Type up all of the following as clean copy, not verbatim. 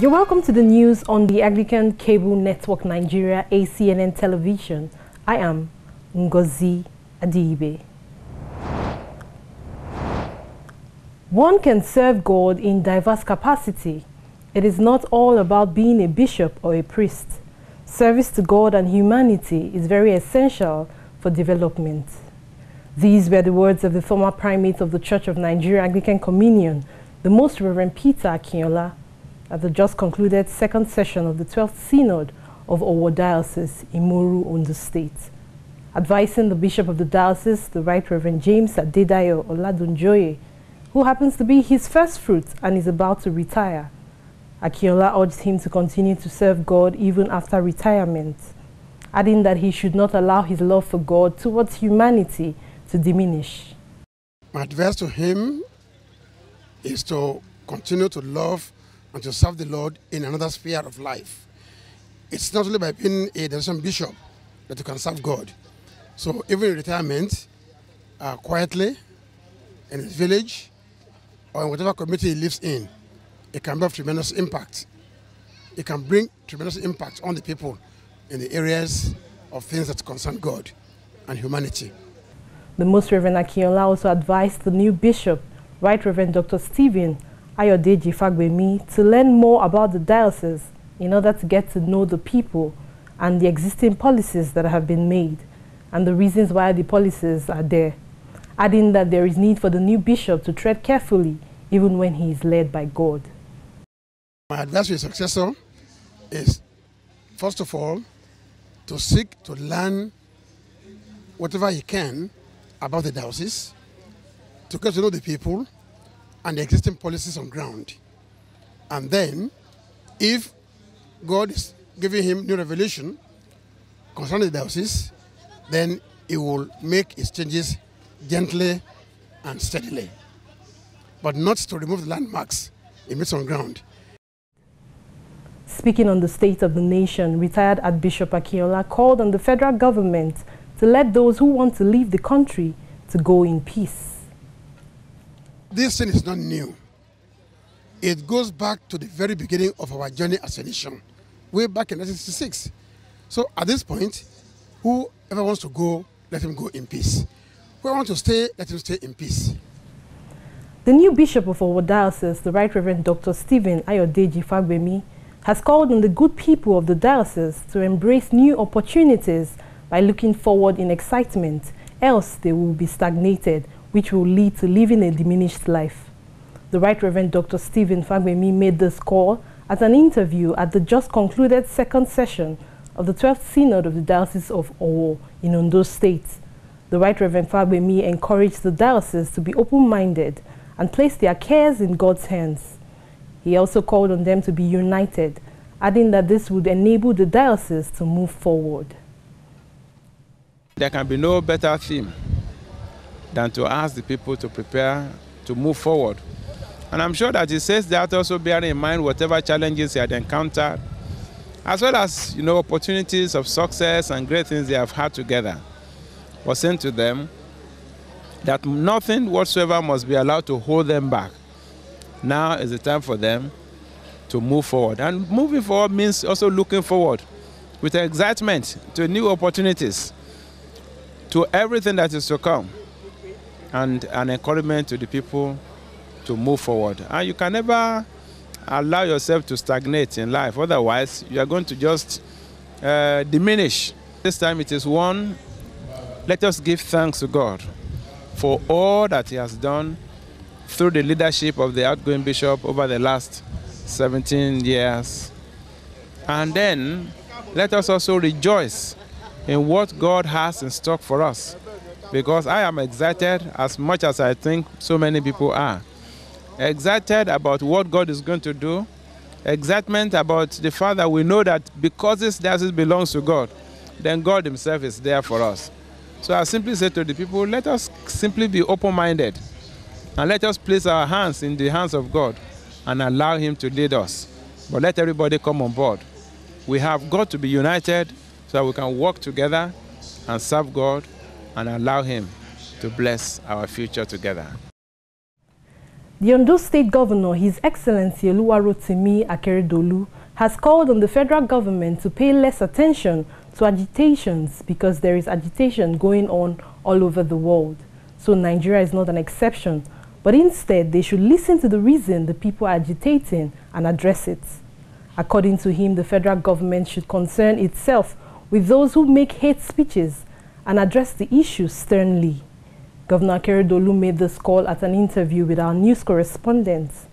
You're welcome to the news on the Anglican Cable Network Nigeria ACNN television. I am Ngozi Adibe. One can serve God in diverse capacity. It is not all about being a bishop or a priest. Service to God and humanity is very essential for development. These were the words of the former primate of the Church of Nigeria Anglican Communion, the Most Reverend Peter Acnn, at the just concluded second session of the 12th Synod of Oyo Diocese in Oyo State. Advising the Bishop of the Diocese, the Right Reverend James Adedayo Oladunjoye, who happens to be his first fruit and is about to retire. Acnn urged him to continue to serve God even after retirement, adding that he should not allow his love for God towards humanity to diminish. My advice to him is to continue to love and to serve the Lord in another sphere of life. It's not only by being a diocesan bishop that you can serve God. So even in retirement, quietly, in his village, or in whatever community he lives in, it can have tremendous impact. It can bring tremendous impact on the people in the areas of things that concern God and humanity. The Most Reverend Acnn also advised the new bishop, Right Reverend Dr. Stephen Ayodeji Fagbemi, to learn more about the diocese in order to get to know the people and the existing policies that have been made and the reasons why the policies are there, adding that there is need for the new bishop to tread carefully even when he is led by God. My advice to his successor is, first of all, to seek to learn whatever he can about the diocese, to get to know the people and the existing policies on ground. And then, if God is giving him new revelation concerning the diocese, then he will make his changes gently and steadily, but not to remove the landmarks he meets on ground. Speaking on the state of the nation, retired Archbishop Acnn called on the federal government to let those who want to leave the country to go in peace. This thing is not new. It goes back to the very beginning of our journey as a nation, way back in 1966. So at this point, whoever wants to go, let him go in peace. Whoever wants to stay, let him stay in peace. The new bishop of our diocese, the Right Reverend Dr. Stephen Ayodeji Fagbemi, has called on the good people of the diocese to embrace new opportunities by looking forward in excitement, else they will be stagnated, which will lead to living a diminished life. The Right Reverend Dr. Stephen Fagbemi made this call at an interview at the just concluded second session of the 12th Synod of the Diocese of Oyo in Oyo State. The Right Reverend Fagbemi encouraged the diocese to be open-minded and place their cares in God's hands. He also called on them to be united, adding that this would enable the diocese to move forward. There can be no better theme than to ask the people to prepare to move forward. And I'm sure that he says that also bearing in mind whatever challenges he had encountered, as well as, opportunities of success and great things they have had together, was saying to them that nothing whatsoever must be allowed to hold them back. Now is the time for them to move forward. And moving forward means also looking forward with excitement to new opportunities, to everything that is to come, and an encouragement to the people to move forward. And you can never allow yourself to stagnate in life, otherwise you are going to just diminish. This time it is one, let us give thanks to God for all that he has done through the leadership of the outgoing bishop over the last 17 years. And then let us also rejoice in what God has in stock for us, because I am excited as much as I think so many people are. Excited about what God is going to do, excitement about the fact that we know that because this diocese belongs to God, then God himself is there for us. So I simply say to the people, let us simply be open-minded and let us place our hands in the hands of God and allow him to lead us. But let everybody come on board. We have got to be united so that we can work together and serve God and allow him to bless our future together. The Oyo State Governor, His Excellency Oluwarotimi Akeredolu, has called on the federal government to pay less attention to agitations because there is agitation going on all over the world. So Nigeria is not an exception, but instead they should listen to the reason the people are agitating and address it. According to him, the federal government should concern itself with those who make hate speeches and address the issue sternly. Governor Akeredolu made this call at an interview with our news correspondents.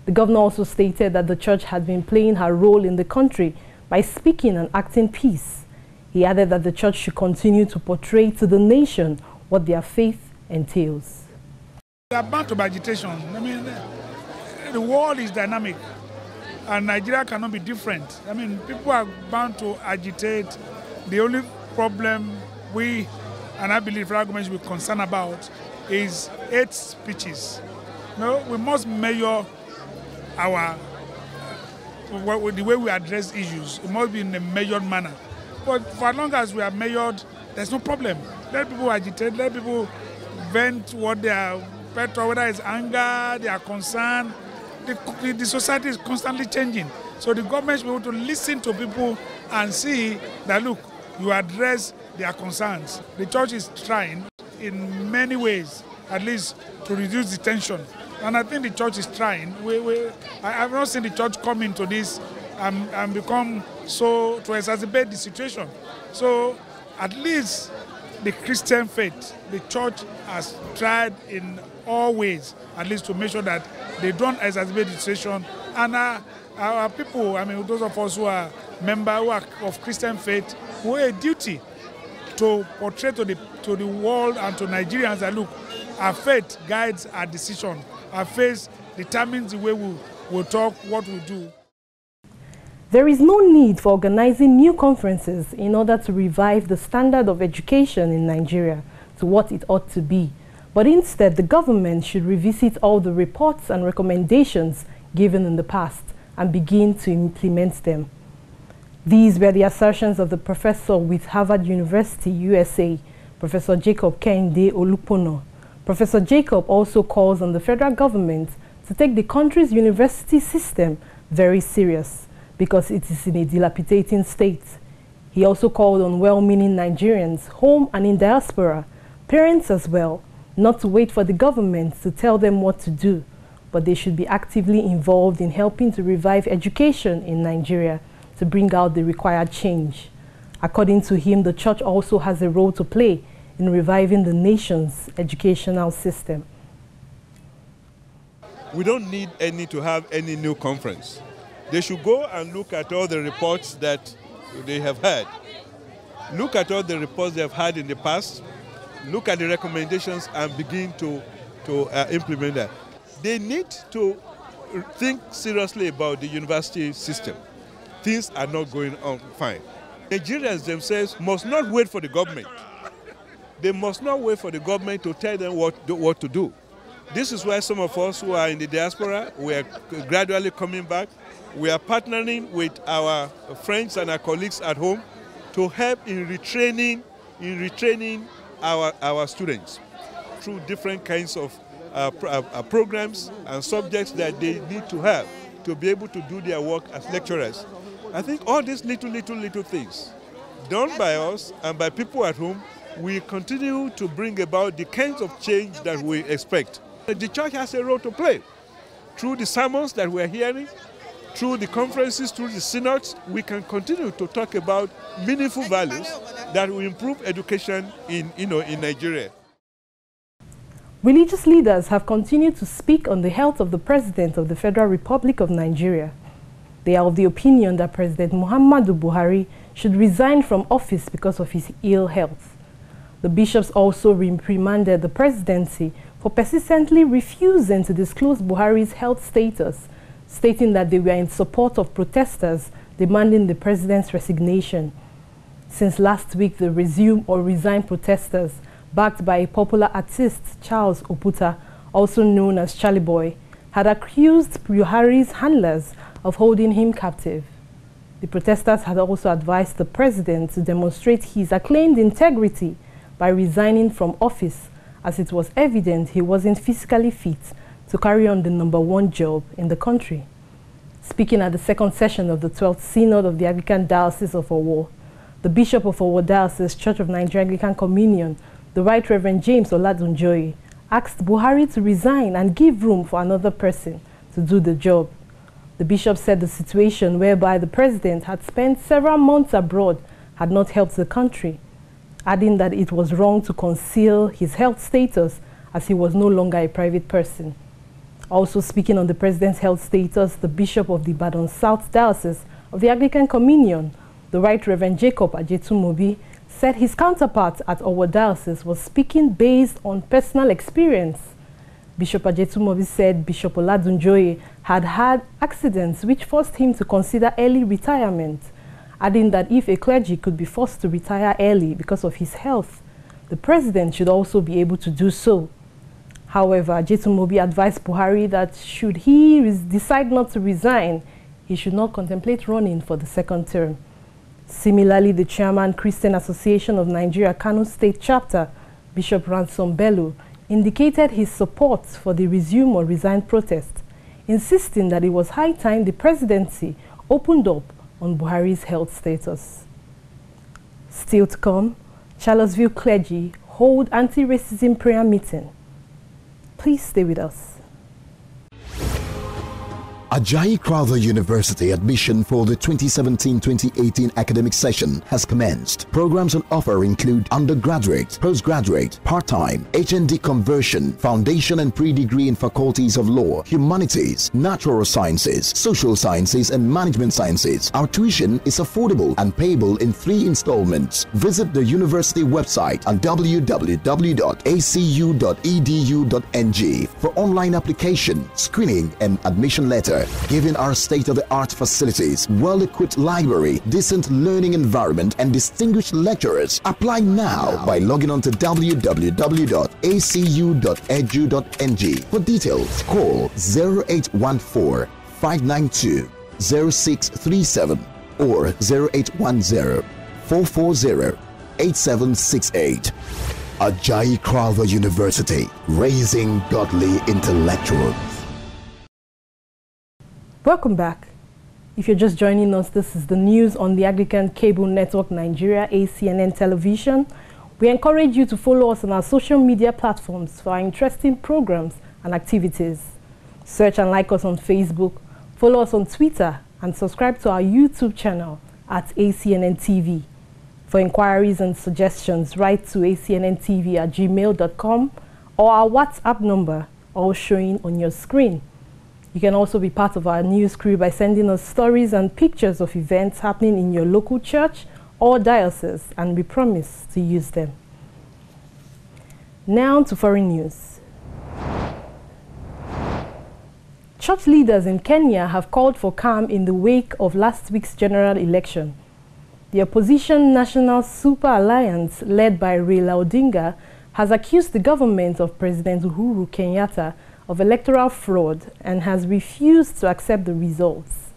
The governor also stated that the church had been playing her role in the country by speaking and acting peace. He added that the church should continue to portray to the nation what their faith entails. They are bound to agitation. I mean, the world is dynamic, and Nigeria cannot be different. I mean, people are bound to agitate. The only problem we, and I believe federal government should be concerned about, is hate speeches. No, we must measure our the way we address issues. It must be in a measured manner. But for as long as we are measured, there's no problem. Let people agitate. Let people vent what they are, whether it's anger, they are concerned. The society is constantly changing. So the government should be able to listen to people and see that, look, you address their concerns. The church is trying in many ways, at least, to reduce the tension. And I think the church is trying. I have not seen the church come into this and become so, to exacerbate the situation. So at least the Christian faith, the church has tried in all ways, at least to make sure that they don't exacerbate the situation. And our people, I mean, those of us who are members of Christian faith, we have a duty to portray to the world and to Nigerians that, look, our faith guides our decision. Our faith determines the way we talk, what we do. There is no need for organizing new conferences in order to revive the standard of education in Nigeria to what it ought to be. But instead, the government should revisit all the reports and recommendations given in the past and begin to implement them. These were the assertions of the professor with Harvard University, USA, Professor Jacob Kehinde Olupono. Professor Jacob also calls on the federal government to take the country's university system very serious because it is in a dilapidating state. He also called on well-meaning Nigerians, home and in diaspora, parents as well, not to wait for the government to tell them what to do, but they should be actively involved in helping to revive education in Nigeria to bring out the required change. According to him, the church also has a role to play in reviving the nation's educational system. We don't need to have any new conference. They should go and look at all the reports that they have had. Look at all the reports they have had in the past. Look at the recommendations and begin to implement that. They need to think seriously about the university system. Things are not going on fine. Nigerians themselves must not wait for the government. They must not wait for the government to tell them what to do. This is why some of us who are in the diaspora, we are gradually coming back. We are partnering with our friends and our colleagues at home to help in retraining our students through different kinds of programs and subjects that they need to have to be able to do their work as lecturers. I think all these little things done by us and by people at home will continue to bring about the kinds of change that we expect. The church has a role to play. Through the sermons that we're hearing, through the conferences, through the synods, we can continue to talk about meaningful values that will improve education in Nigeria. Religious leaders have continued to speak on the health of the President of the Federal Republic of Nigeria. They are of the opinion that President Muhammadu Buhari should resign from office because of his ill health. The bishops also reprimanded the presidency for persistently refusing to disclose Buhari's health status, stating that they were in support of protesters demanding the president's resignation. Since last week, the Resume or Resign protesters, backed by a popular artist, Charles Oputa, also known as Charlie Boy, had accused Buhari's handlers of holding him captive. The protesters had also advised the president to demonstrate his acclaimed integrity by resigning from office, as it was evident he wasn't physically fit to carry on the #1 job in the country. Speaking at the second session of the 12th Synod of the Anglican Diocese of Owo, the Bishop of Owo Diocese, Church of Nigeria Anglican Communion, the Right Reverend James Oladunjoye, asked Buhari to resign and give room for another person to do the job. The bishop said the situation whereby the president had spent several months abroad had not helped the country, adding that it was wrong to conceal his health status as he was no longer a private person. Also speaking on the president's health status, the Bishop of the Ibadan South Diocese of the Anglican Communion, the Right Reverend Jacob Ajetumobi, said his counterpart at Owo Diocese was speaking based on personal experience. Bishop Ajetumobi said Bishop Oladunjoye had had accidents which forced him to consider early retirement, adding that if a clergy could be forced to retire early because of his health, the president should also be able to do so. However, Ajetumobi advised Buhari that should he decide not to resign, he should not contemplate running for the second term. Similarly, the chairman, Christian Association of Nigeria, Kano State Chapter, Bishop Ransom Bello, indicated his support for the resume or resign protest, insisting that it was high time the presidency opened up on Buhari's health status. Still to come, Charlottesville clergy hold anti-racism prayer meeting. Please stay with us. Ajayi Crowther University admission for the 2017-2018 academic session has commenced. Programs on offer include undergraduate, postgraduate, part-time, HND conversion, foundation and pre-degree in faculties of law, humanities, natural sciences, social sciences and management sciences. Our tuition is affordable and payable in 3 installments. Visit the university website at www.acu.edu.ng for online application, screening and admission letter. Given our state-of-the-art facilities, well-equipped library, decent learning environment, and distinguished lecturers, apply now by logging on to www.acu.edu.ng. For details, call 0814-592-0637 or 0810-440-8768. Ajayi Crowther University, raising godly intellectuals. Welcome back. If you're just joining us, this is the news on the Anglican Cable Network Nigeria, ACNN Television. We encourage you to follow us on our social media platforms for our interesting programs and activities. Search and like us on Facebook, follow us on Twitter, and subscribe to our YouTube channel at ACNNTV. For inquiries and suggestions, write to acnntv@gmail.com or our WhatsApp number, all showing on your screen. You can also be part of our news crew by sending us stories and pictures of events happening in your local church or diocese, and we promise to use them. Now to foreign news. Church leaders in Kenya have called for calm in the wake of last week's general election. The opposition National Super Alliance, led by Raila Odinga, has accused the government of President Uhuru Kenyatta of electoral fraud and has refused to accept the results.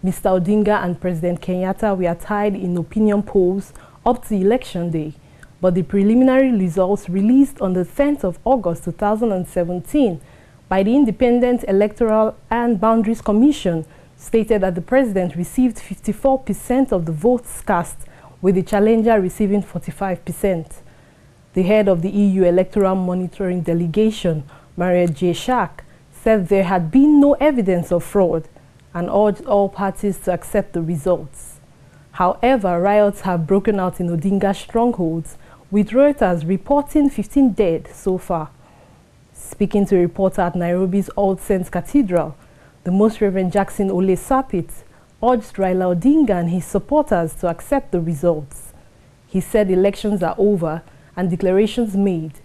Mr. Odinga and President Kenyatta were tied in opinion polls up to election day, but the preliminary results released on the 10th of August 2017 by the Independent Electoral and Boundaries Commission stated that the president received 54% of the votes cast, with the challenger receiving 45%. The head of the EU Electoral Monitoring Delegation, Maria J. Schack, said there had been no evidence of fraud and urged all parties to accept the results. However, riots have broken out in Odinga's strongholds, with Reuters reporting 15 dead so far. Speaking to a reporter at Nairobi's All Saints Cathedral, the Most Reverend Jackson Ole Sapit urged Raila Odinga and his supporters to accept the results. He said elections are over and declarations made.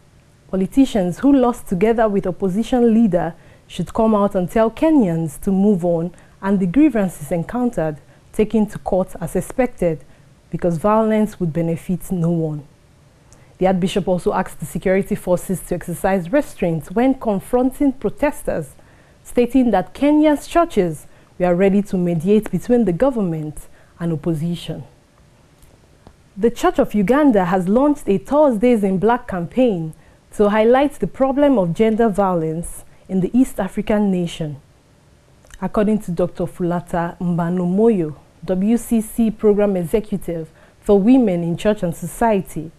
Politicians who lost together with opposition leader should come out and tell Kenyans to move on and the grievances encountered taken to court as expected, because violence would benefit no one. The Archbishop also asked the security forces to exercise restraint when confronting protesters, stating that Kenya's churches were ready to mediate between the government and opposition. The Church of Uganda has launched a Thursdays in Black campaign to highlight the problem of gender violence in the East African nation. According to Dr. Fulata Mbanomoyo, WCC Program Executive for Women in Church and Society,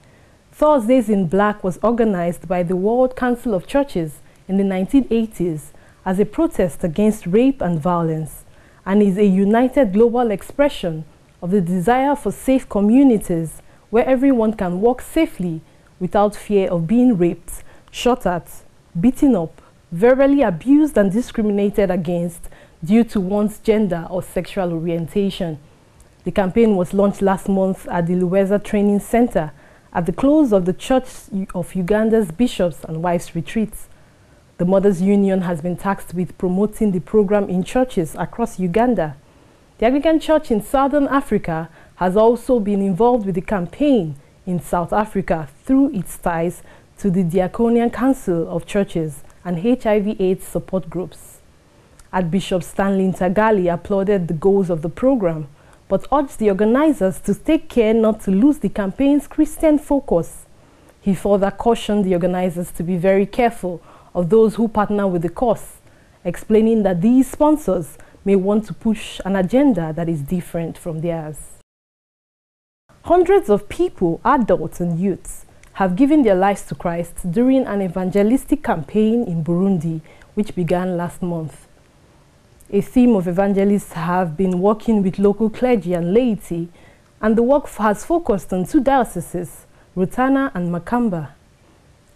Thursdays in Black was organized by the World Council of Churches in the 1980s as a protest against rape and violence, and is a united global expression of the desire for safe communities where everyone can walk safely without fear of being raped, shot at, beaten up, verbally abused and discriminated against due to one's gender or sexual orientation. The campaign was launched last month at the Luweza Training Center at the close of the Church of Uganda's Bishops and Wives Retreats. The Mothers Union has been tasked with promoting the program in churches across Uganda. The Anglican Church in Southern Africa has also been involved with the campaign in South Africa through its ties to the Diaconian Council of Churches and HIV/AIDS support groups. Archbishop Stanley Ntagali applauded the goals of the program, but urged the organizers to take care not to lose the campaign's Christian focus. He further cautioned the organizers to be very careful of those who partner with the cause, explaining that these sponsors may want to push an agenda that is different from theirs. Hundreds of people, adults and youths, have given their lives to Christ during an evangelistic campaign in Burundi, which began last month. A team of evangelists have been working with local clergy and laity, and the work has focused on two dioceses, Rutana and Makamba.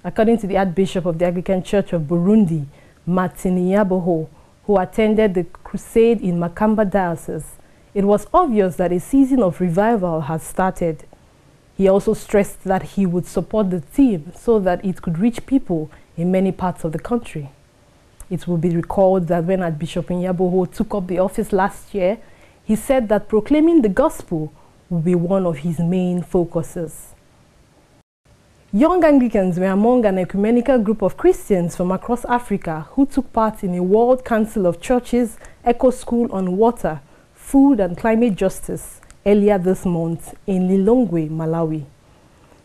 According to the Archbishop of the Anglican Church of Burundi, Martin Yaboho, who attended the crusade in Makamba Diocese, it was obvious that a season of revival has started. He also stressed that he would support the team so that it could reach people in many parts of the country. It will be recalled that when Archbishop Yaboho took up the office last year, he said that proclaiming the gospel would be one of his main focuses. Young Anglicans were among an ecumenical group of Christians from across Africa who took part in a World Council of Churches Eco School on Water, Food and Climate Justice earlier this month in Lilongwe, Malawi.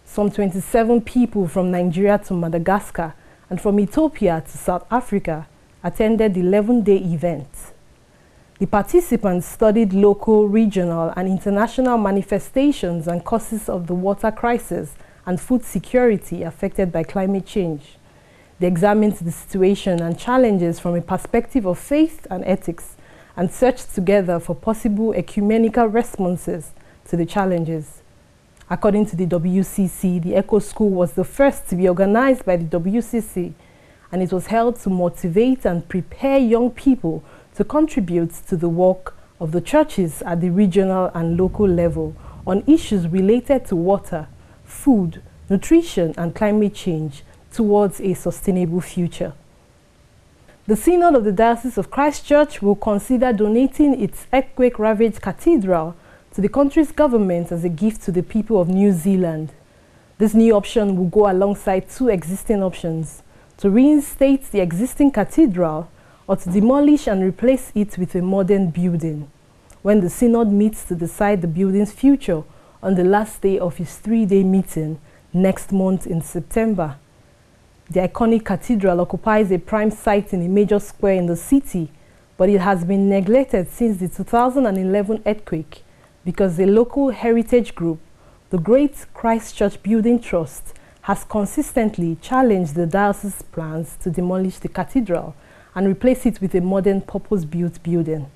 Some 27 people from Nigeria to Madagascar and from Ethiopia to South Africa attended the 11-day event. The participants studied local, regional and international manifestations and causes of the water crisis and food security affected by climate change. They examined the situation and challenges from a perspective of faith and ethics and searched together for possible ecumenical responses to the challenges. According to the WCC, the Eco School was the first to be organized by the WCC, and it was held to motivate and prepare young people to contribute to the work of the churches at the regional and local level on issues related to water, food, nutrition and climate change towards a sustainable future. The Synod of the Diocese of Christchurch will consider donating its earthquake-ravaged cathedral to the country's government as a gift to the people of New Zealand. This new option will go alongside two existing options: to reinstate the existing cathedral or to demolish and replace it with a modern building, when the Synod meets to decide the building's future on the last day of its 3-day meeting next month in September. The iconic cathedral occupies a prime site in a major square in the city, but it has been neglected since the 2011 earthquake because the local heritage group, the Great Christchurch Building Trust, has consistently challenged the diocese's plans to demolish the cathedral and replace it with a modern purpose-built building.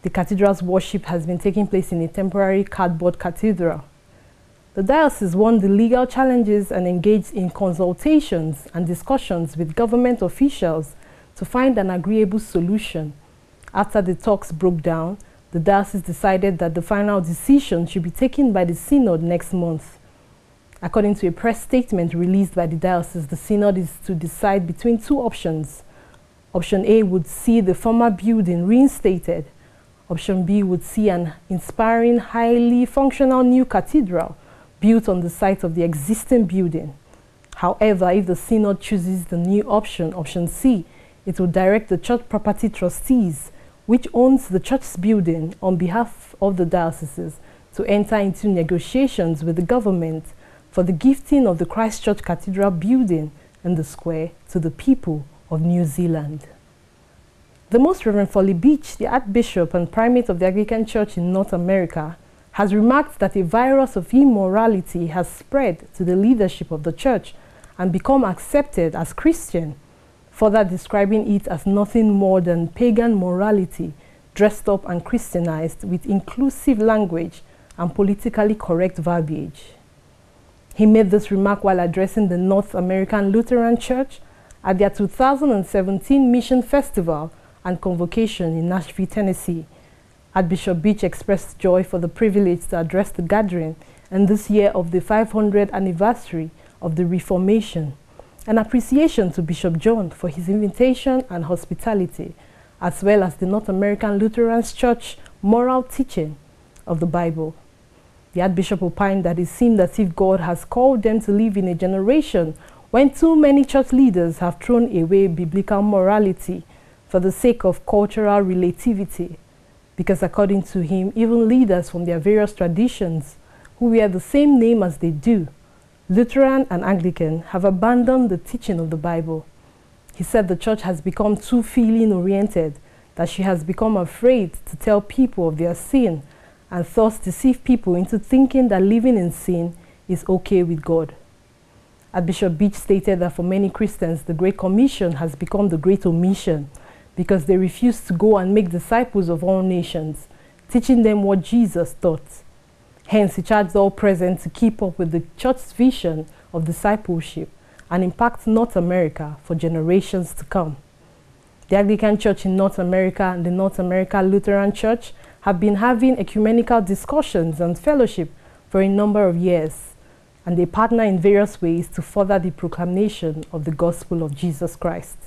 The cathedral's worship has been taking place in a temporary cardboard cathedral. The diocese won the legal challenges and engaged in consultations and discussions with government officials to find an agreeable solution. After the talks broke down, the diocese decided that the final decision should be taken by the Synod next month. According to a press statement released by the diocese, the Synod is to decide between two options. Option A would see the former building reinstated. Option B would see an inspiring, highly functional new cathedral built on the site of the existing building. However, if the Synod chooses the new option, option C, it will direct the church property trustees, which owns the church's building, on behalf of the dioceses, to enter into negotiations with the government for the gifting of the Christchurch Cathedral building and the square to the people of New Zealand. The Most Reverend Foley Beach, the Archbishop and Primate of the Anglican Church in North America, has remarked that a virus of immorality has spread to the leadership of the church and become accepted as Christian, further describing it as nothing more than pagan morality dressed up and Christianized with inclusive language and politically correct verbiage. He made this remark while addressing the North American Lutheran Church at their 2017 Mission Festival and Convocation in Nashville, Tennessee. Archbishop Beach expressed joy for the privilege to address the gathering in this year of the 500th anniversary of the Reformation, and appreciation to Bishop John for his invitation and hospitality, as well as the North American Lutheran Church moral teaching of the Bible. The Archbishop opined that it seemed as if God has called them to live in a generation when too many church leaders have thrown away biblical morality for the sake of cultural relativity, because according to him, even leaders from their various traditions who wear the same name as they do, Lutheran and Anglican, have abandoned the teaching of the Bible. He said the church has become too feeling-oriented, that she has become afraid to tell people of their sin and thus deceive people into thinking that living in sin is okay with God. Archbishop Beach stated that for many Christians, the Great Commission has become the Great Omission because they refuse to go and make disciples of all nations, teaching them what Jesus taught. Hence, he charged all present to keep up with the church's vision of discipleship and impact North America for generations to come. The Anglican Church in North America and the North America Lutheran Church have been having ecumenical discussions and fellowship for a number of years, and they partner in various ways to further the proclamation of the gospel of Jesus Christ.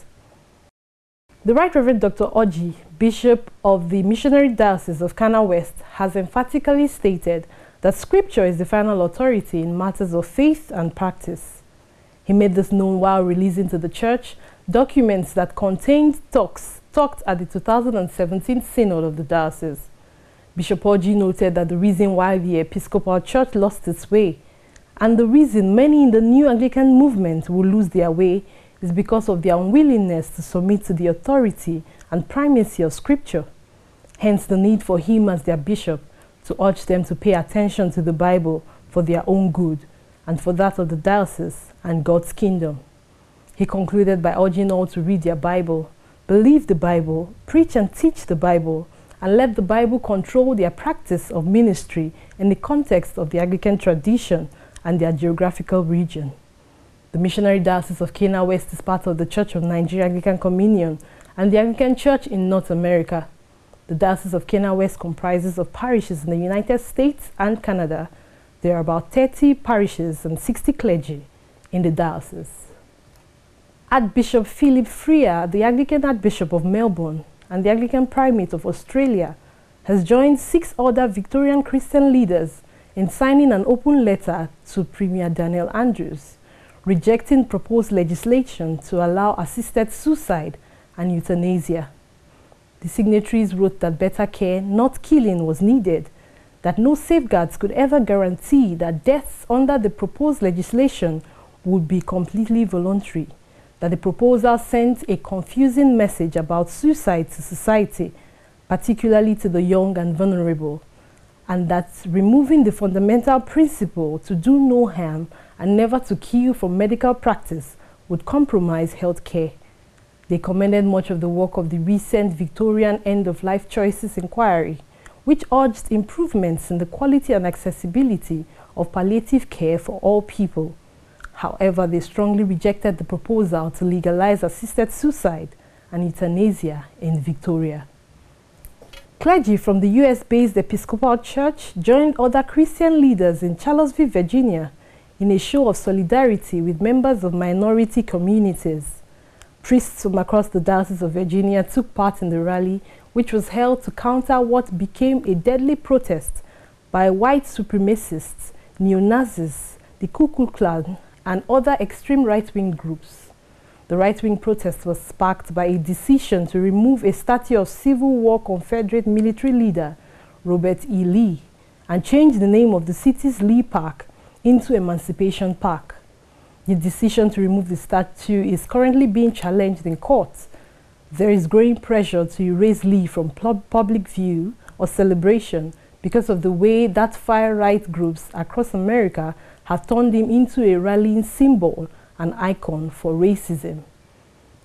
The Right Reverend Dr. Oji, Bishop of the Missionary Diocese of Kana West, has emphatically stated that Scripture is the final authority in matters of faith and practice. He made this known while releasing to the Church documents that contained talked at the 2017 Synod of the Diocese. Bishop Oji noted that the reason why the Episcopal Church lost its way, and the reason many in the new Anglican movement will lose their way, is because of their unwillingness to submit to the authority and primacy of Scripture. Hence the need for him as their bishop to urge them to pay attention to the Bible for their own good and for that of the diocese and God's kingdom. He concluded by urging all to read their Bible, believe the Bible, preach and teach the Bible, and let the Bible control their practice of ministry in the context of the Anglican tradition and their geographical region. The Missionary Diocese of Kana West is part of the Church of Nigeria Anglican Communion and the Anglican Church in North America. The Diocese of Kana West comprises of parishes in the United States and Canada. There are about 30 parishes and 60 clergy in the diocese. Archbishop Philip Freer, the Anglican Archbishop of Melbourne and the Anglican Primate of Australia, has joined 6 other Victorian Christian leaders in signing an open letter to Premier Daniel Andrews, rejecting proposed legislation to allow assisted suicide and euthanasia. The signatories wrote that better care, not killing, was needed, that no safeguards could ever guarantee that deaths under the proposed legislation would be completely voluntary, that the proposal sent a confusing message about suicide to society, particularly to the young and vulnerable, and that removing the fundamental principle to do no harm and never to kill from medical practice would compromise health care. They commended much of the work of the recent Victorian End-of-Life Choices Inquiry, which urged improvements in the quality and accessibility of palliative care for all people. However, they strongly rejected the proposal to legalize assisted suicide and euthanasia in Victoria. Clergy from the US-based Episcopal Church joined other Christian leaders in Charlottesville, Virginia, in a show of solidarity with members of minority communities. Priests from across the Diocese of Virginia took part in the rally, which was held to counter what became a deadly protest by white supremacists, neo-Nazis, the Ku Klux Klan, and other extreme right-wing groups. The right-wing protest was sparked by a decision to remove a statue of Civil War Confederate military leader Robert E. Lee and change the name of the city's Lee Park into Emancipation Park. The decision to remove the statue is currently being challenged in court. There is growing pressure to erase Lee from public view or celebration because of the way that far-right groups across America have turned him into a rallying symbol and icon for racism.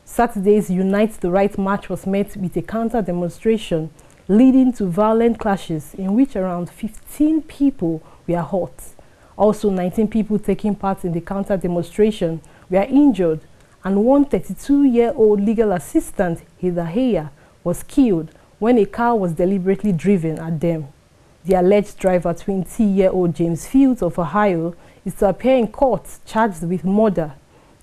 Saturday's Unite the Right march was met with a counter-demonstration leading to violent clashes in which around 15 people were hurt. Also, 19 people taking part in the counter-demonstration were injured, and one 32-year-old legal assistant, Hidahaya, was killed when a car was deliberately driven at them. The alleged driver, 20-year-old James Fields of Ohio, is to appear in court charged with murder,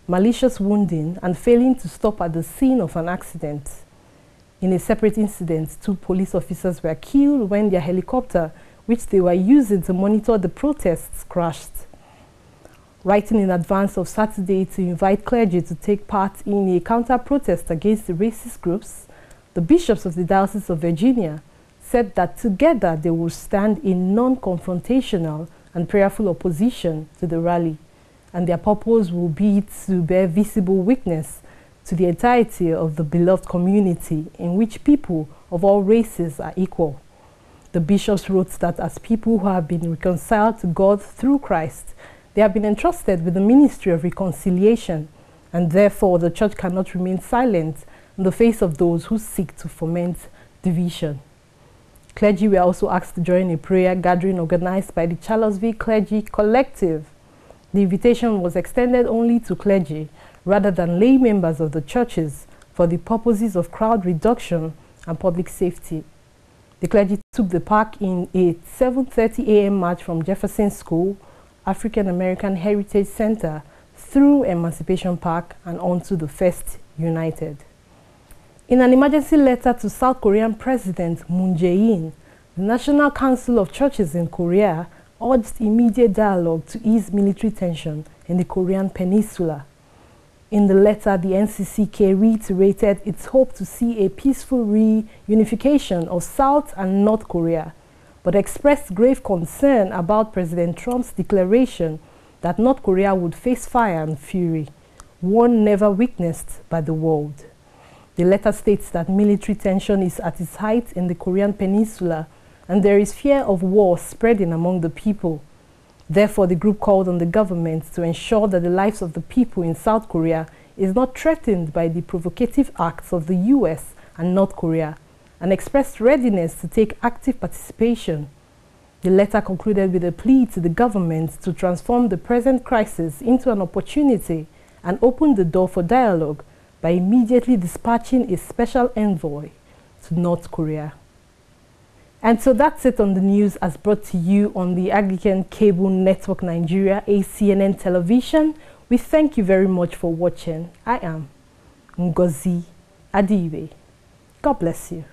malicious wounding, and failing to stop at the scene of an accident. In a separate incident, 2 police officers were killed when their helicopter, which they were using to monitor the protests, crashed. Writing in advance of Saturday to invite clergy to take part in a counter-protest against the racist groups, the bishops of the Diocese of Virginia said that together they will stand in non-confrontational and prayerful opposition to the rally, and their purpose will be to bear visible witness to the entirety of the beloved community in which people of all races are equal. The bishops wrote that as people who have been reconciled to God through Christ, they have been entrusted with the ministry of reconciliation, and therefore the church cannot remain silent in the face of those who seek to foment division. Clergy were also asked to join a prayer gathering organized by the Charlottesville Clergy Collective. The invitation was extended only to clergy rather than lay members of the churches for the purposes of crowd reduction and public safety. The clergy took the park in a 7:30 a.m. march from Jefferson School, African American Heritage Center, through Emancipation Park and onto the First United. In an emergency letter to South Korean President Moon Jae-in, the National Council of Churches in Korea urged immediate dialogue to ease military tension in the Korean Peninsula. In the letter, the NCCK reiterated its hope to see a peaceful reunification of South and North Korea, but expressed grave concern about President Trump's declaration that North Korea would face fire and fury, one never witnessed by the world. The letter states that military tension is at its height in the Korean Peninsula, and there is fear of war spreading among the people. Therefore, the group called on the government to ensure that the lives of the people in South Korea is not threatened by the provocative acts of the US and North Korea, and expressed readiness to take active participation. The letter concluded with a plea to the government to transform the present crisis into an opportunity and open the door for dialogue by immediately dispatching a special envoy to North Korea. And so that's it on the news as brought to you on the Anglican Cable Network Nigeria, ACNN Television. We thank you very much for watching. I am Ngozi Adiwe. God bless you.